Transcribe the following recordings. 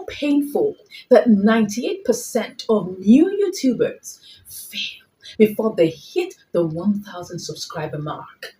painful that 98% of new YouTubers fail before they hit the 1,000 subscriber mark.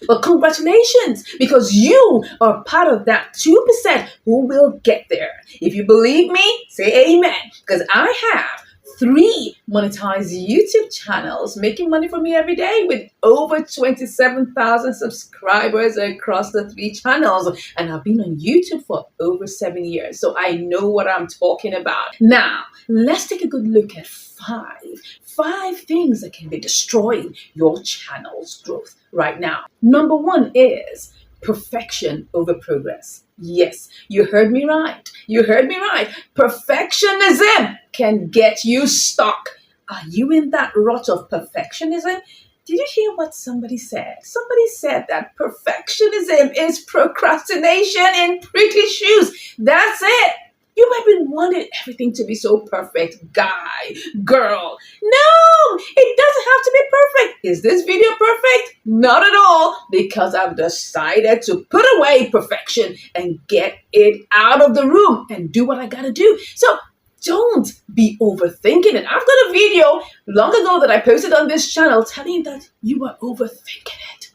Well, congratulations, because you are part of that 2% who will get there. If you believe me, say amen, because I have 3 monetized YouTube channels making money for me every day with over 27,000 subscribers across the 3 channels. And I've been on YouTube for over 7 years, so I know what I'm talking about. Now, let's take a good look at 5 things that can be destroying your channel's growth right now. Number 1 is perfection over progress. Yes, you heard me right. You heard me right. Perfectionism can get you stuck. Are you in that rut of perfectionism? Did you hear what somebody said? Somebody said that perfectionism is procrastination in pretty shoes. That's it. You might be wanting everything to be so perfect, guy, girl. No, it doesn't have to be perfect. Is this video perfect? Not at all, because I've decided to put away perfection and get it out of the room and do what I gotta do. So don't be overthinking it. I've got a video long ago that I posted on this channel telling you that you are overthinking it.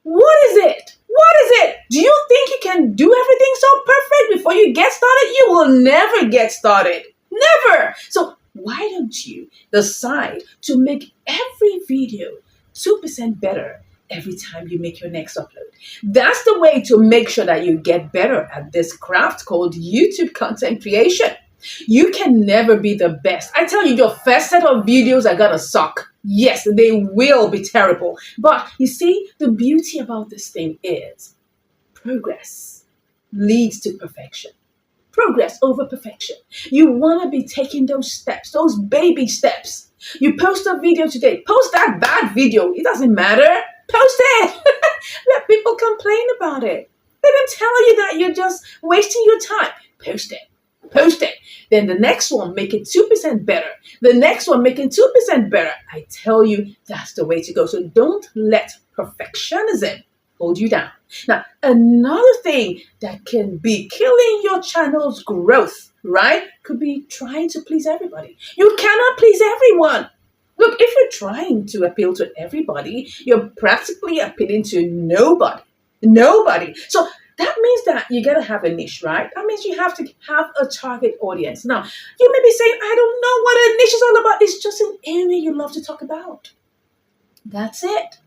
What is it? What is it? Do you think you can do everything so perfect before you get started? You will never get started. Never. So why don't you decide to make every video 2% better every time you make your next upload? That's the way to make sure that you get better at this craft called YouTube content creation. You can never be the best. I tell you, your first set of videos are gonna suck. Yes, they will be terrible. But you see, the beauty about this thing is progress leads to perfection. Progress over perfection. You want to be taking those steps, those baby steps. You post a video today. Post that bad video. It doesn't matter. Post it. Let people complain about it. Let them tell you that you're just wasting your time. Post it. Post it. Then the next one, make it 2% better. The next one, make it 2% better. I tell you, that's the way to go. So don't let perfectionism hold you down. Now, another thing that can be killing your channel's growth, right, could be trying to please everybody. You cannot please everyone. Look, if you're trying to appeal to everybody, you're practically appealing to nobody. Nobody. So that means that you got to have a niche, right? That means you have to have a target audience. Now, you may be saying, I don't know what a niche is all about. It's just an area you love to talk about. That's it.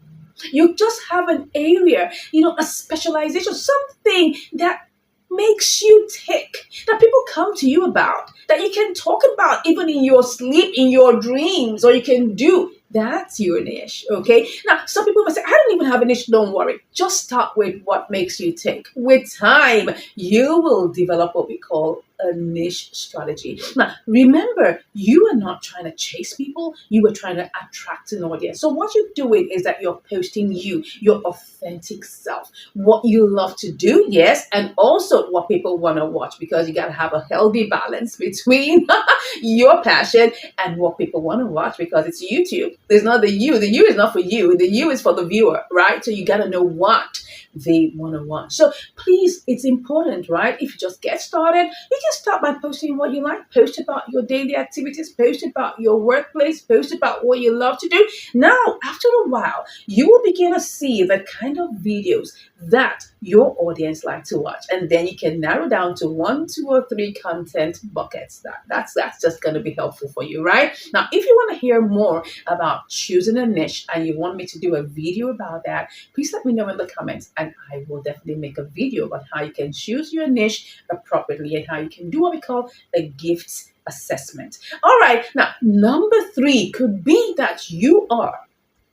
You just have an area, a specialization, something that makes you tick, that people come to you about, that you can talk about even in your sleep, in your dreams, or you can do. That's your niche, okay? Now, some people might say, I don't even have a niche. Don't worry. Just start with what makes you tick. With time, you will develop what we call a niche strategy. Now, remember, you are not trying to chase people. You are trying to attract an audience. So what you're doing is that you're posting you, your authentic self, what you love to do, yes, and also what people want to watch, because you got to have a healthy balance between your passion and what people want to watch, because it's YouTube. There's not the you. The you is not for you. The you is for the viewer, right? So you got to know what they want to watch. So please, it's important, right? If you just get started, you can start by posting what you like. Post about your daily activities. Post about your workplace. Post about what you love to do. Now, after a while, you will begin to see the kind of videos that your audience like to watch, and then you can narrow down to 1, 2, or 3 content buckets. That's just going to be helpful for you, right? Now, if you want to hear more about choosing a niche and you want me to do a video about that, please let me know in the comments, and I will definitely make a video about how you can choose your niche appropriately and how you can do what we call a gifts assessment. All right, now number 3 could be that you are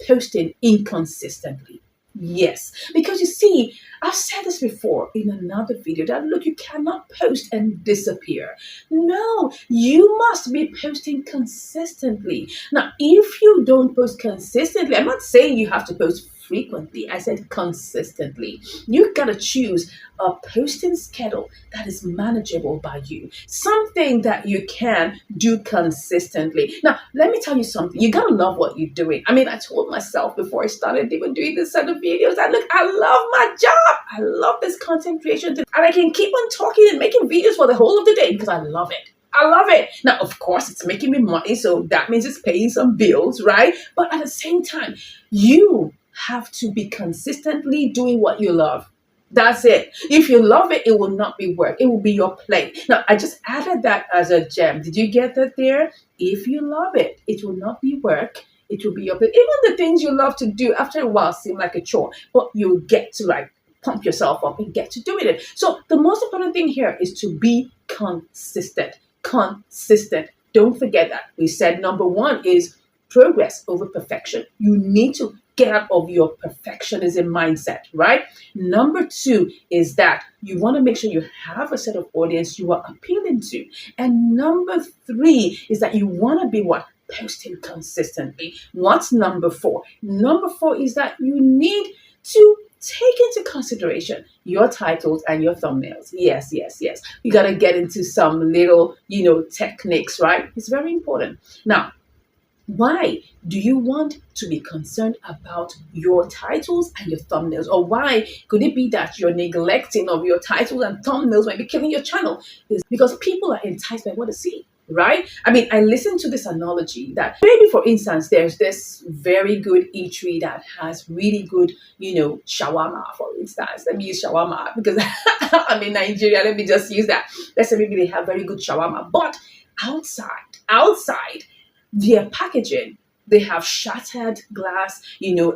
posting inconsistently. Yes, because you see, I've said this before in another video that, look, you cannot post and disappear. No, you must be posting consistently. Now, if you don't post consistently, I'm not saying you have to post frequently. I said consistently. You gotta choose a posting schedule that is manageable by you, something that you can do consistently. Now, let me tell you something. You gotta love what you're doing. I mean, I told myself before I started even doing this set of videos that look, I love my job. I love this content creation thing, and I can keep on talking and making videos for the whole of the day because I love it. I love it. Now, of course, it's making me money, so that means it's paying some bills, right? But at the same time, you have to be consistently doing what you love. That's it. If you love it, it will not be work. It will be your play. Now, I just added that as a gem. Did you get that there? If you love it, it will not be work. It will be your play. Even the things you love to do after a while seem like a chore, but you'll get to like pump yourself up and get to doing it. So the most important thing here is to be consistent. Consistent. Don't forget that. We said number one is progress over perfection. You need to get out of your perfectionism mindset, right? Number two is that you want to make sure you have a set of audience you are appealing to. And number three is that you want to be what? Posting consistently. What's number four? Number four is that you need to take into consideration your titles and your thumbnails. Yes, yes, yes. You got to get into some little, techniques, right? It's very important. Now, why do you want to be concerned about your titles and your thumbnails? Or why could it be that you're neglecting of your titles and thumbnails might be killing your channel? Is because people are enticed by what they see, right? I mean, I listened to this analogy that maybe, for instance, there's this very good eatery that has really good, shawarma, for instance. Let me use shawarma because I'm in Nigeria. Let me just use that. Let's say maybe they have very good shawarma, but outside, their packaging, they have shattered glass,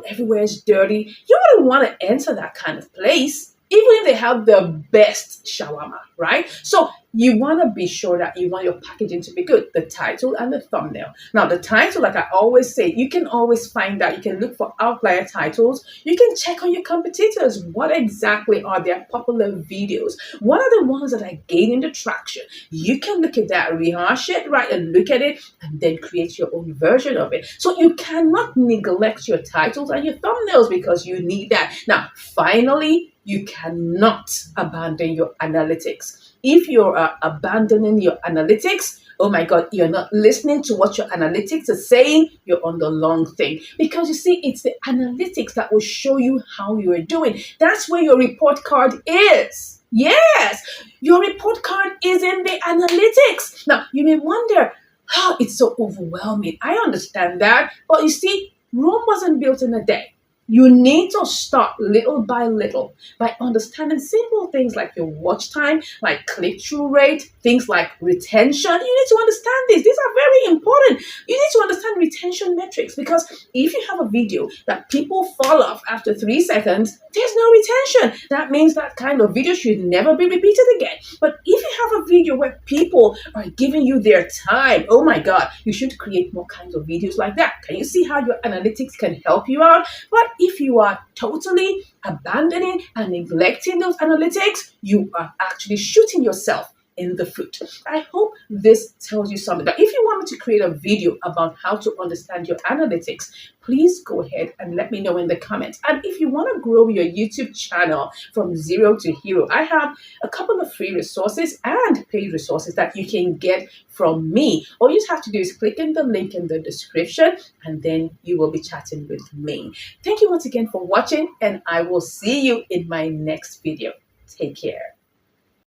everywhere is dirty. You wouldn't want to enter that kind of place, even if they have the best shawarma, right? So you want to be sure that you want your packaging to be good, the title and the thumbnail. Now, the title, like I always say, you can always find out. You can look for outlier titles. You can check on your competitors. What exactly are their popular videos? What are the ones that are gaining the traction? You can look at that, rehash it, right, and look at it, and then create your own version of it. So you cannot neglect your titles and your thumbnails because you need that. Now, finally, you cannot abandon your analytics. If you're abandoning your analytics, oh my God, you're not listening to what your analytics are saying, you're on the long thing. Because you see, it's the analytics that will show you how you are doing. That's where your report card is. Yes, your report card is in the analytics. Now, you may wonder, how it's so overwhelming. I understand that. But you see, Rome wasn't built in a day. You need to start little by little by understanding simple things like your watch time, like click-through rate, things like retention. You need to understand this. These are very important. You need to understand retention metrics because if you have a video that people fall off after 3 seconds, there's no retention. That means that kind of video should never be repeated again. But if you have a video where people are giving you their time, oh my God, you should create more kinds of videos like that. Can you see how your analytics can help you out? But if you are totally abandoning and neglecting those analytics, you are actually shooting yourself in the foot. I hope this tells you something. But if you want me to create a video about how to understand your analytics, please go ahead and let me know in the comments. And if you want to grow your YouTube channel from zero to hero, I have a couple of free resources and paid resources that you can get from me. All you have to do is click in the link in the description and then you will be chatting with me. Thank you once again for watching and I will see you in my next video. Take care.